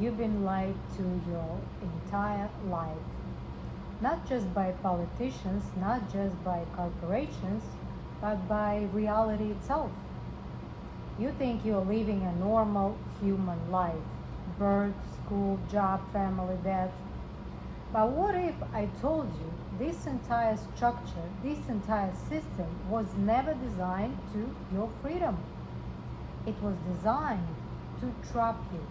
You've been lied to your entire life. Not just by politicians, not just by corporations, but by reality itself. You think you're living a normal human life: birth, school, job, family, death. But what if I told you this entire structure, this entire system was never designed to your freedom? It was designed to trap you,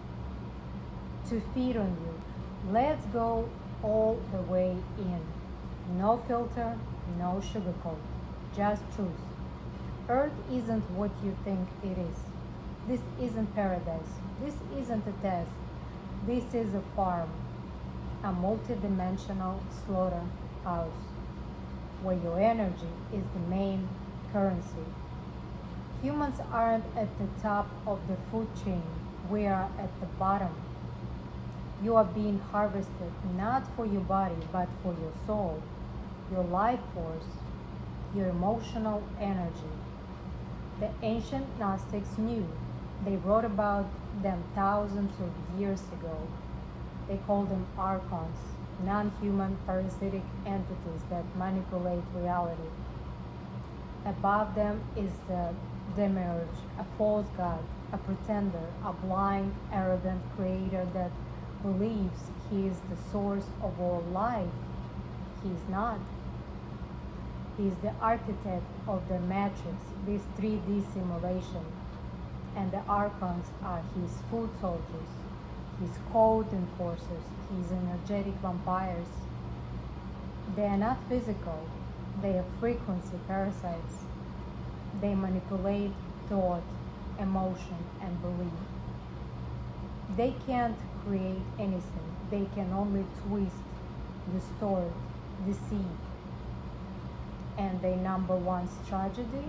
to feed on you. Let's go all the way in. No filter, no sugarcoat, just truth. Earth isn't what you think it is. This isn't paradise. This isn't a test. This is a farm, a multidimensional slaughterhouse, where your energy is the main currency. Humans aren't at the top of the food chain. We are at the bottom. You are being harvested not for your body, but for your soul, your life force, your emotional energy. The ancient Gnostics knew. They wrote about them thousands of years ago. They called them archons, non-human parasitic entities that manipulate reality. Above them is the demiurge, a false god, a pretender, a blind, arrogant creator that believes he is the source of all life. He is not. He is the architect of the matrix, this 3D simulation, and the archons are his foot soldiers, his code enforcers, his energetic vampires. They are not physical, they are frequency parasites. They manipulate thought, emotion, and belief. They can't create anything, they can only twist, distort, deceive. And their number one strategy: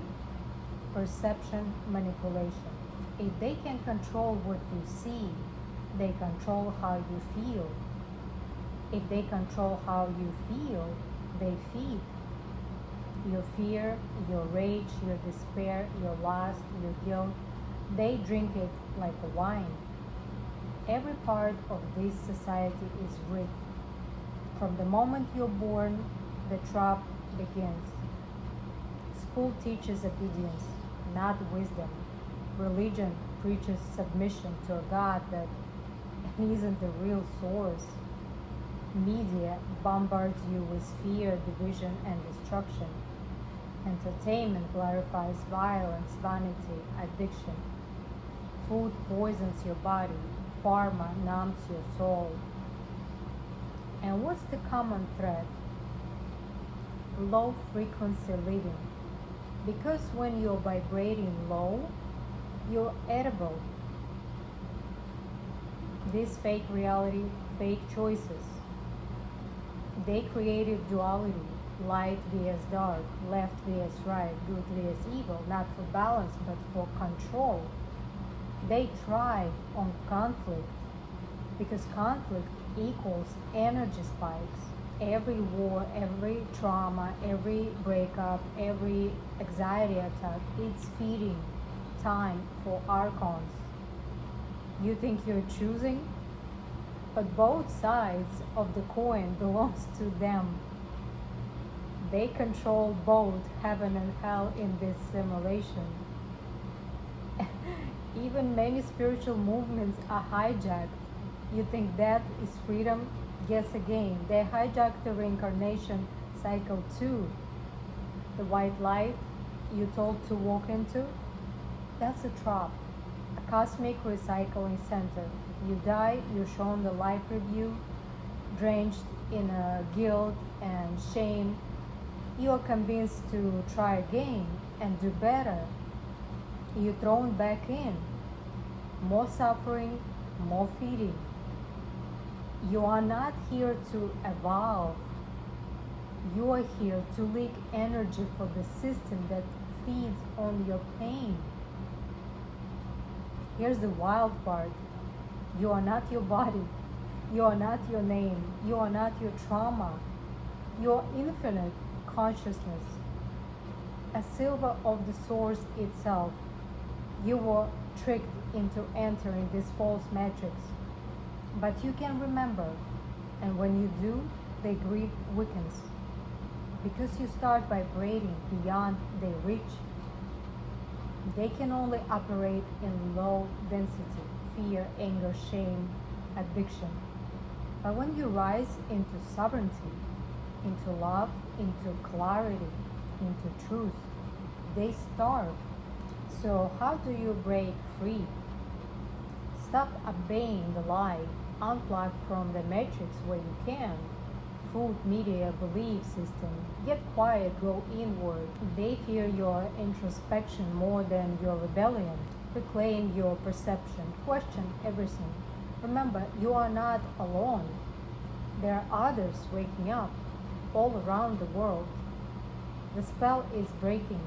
perception manipulation. If they can control what you see, they control how you feel. If they control how you feel, they feed. Your fear, your rage, your despair, your lust, your guilt, they drink it like a wine. Every part of this society is rigged. From the moment you're born, the trap begins. School teaches obedience, not wisdom. Religion preaches submission to a God that isn't the real source. Media bombards you with fear, division, and destruction. Entertainment glorifies violence, vanity, addiction. Food poisons your body. Pharma numbs your soul. And what's the common thread? Low frequency living. Because when you're vibrating low, you're edible. This fake reality, fake choices, they created duality, light vs dark, left vs right, good vs evil, not for balance but for control. They thrive on conflict because conflict equals energy spikes. Every war, every trauma, every breakup, every anxiety attack, it's feeding time for archons. You think you're choosing? But both sides of the coin belongs to them. They control both heaven and hell in this simulation. Even many spiritual movements are hijacked. You think that is freedom? Guess again. They hijacked the reincarnation cycle too. The white light you told to walk into, that's a trap, a cosmic recycling center. You die, you're shown the life review, drenched in guilt and shame. You are convinced to try again and do better. You're thrown back in. More suffering, more feeding. You are not here to evolve. You are here to leak energy for the system that feeds on your pain. Here's the wild part. You are not your body. You are not your name. You are not your trauma. You are infinite consciousness, a silver of the source itself. You were tricked into entering this false matrix. But you can remember, and when you do, their grip weakens. Because you start vibrating beyond their reach, they can only operate in low density, fear, anger, shame, addiction. But when you rise into sovereignty, into love, into clarity, into truth, they starve. So, how do you break free? Stop obeying the lie, unplug from the matrix where you can. Food, media, belief system. Get quiet, go inward. They fear your introspection more than your rebellion. Reclaim your perception. Question everything. Remember, you are not alone. There are others waking up all around the world. The spell is breaking,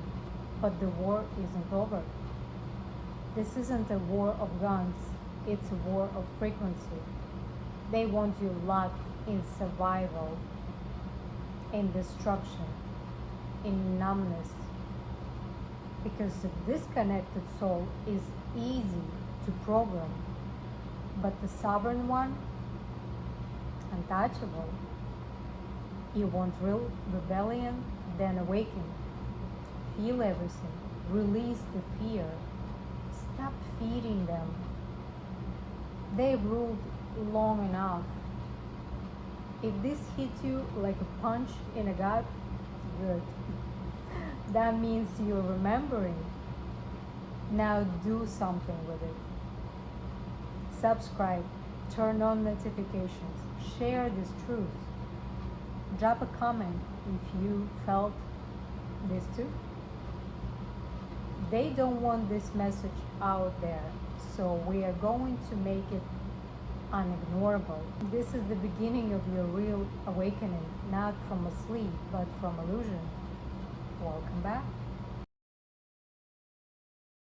but the war isn't over. This isn't a war of guns, it's a war of frequency. They want you locked in survival, in destruction, in numbness. Because the disconnected soul is easy to program, but the sovereign one, untouchable. You want real rebellion, then awaken. Feel everything. Release the fear. Stop feeding them. They've ruled long enough. If this hit you like a punch in the gut, good. That means you're remembering. Now do something with it. Subscribe, turn on notifications, share this truth. Drop a comment if you felt this too. They don't want this message out there, so we are going to make it unignorable. This is the beginning of your real awakening, not from a sleep, but from illusion. Welcome back.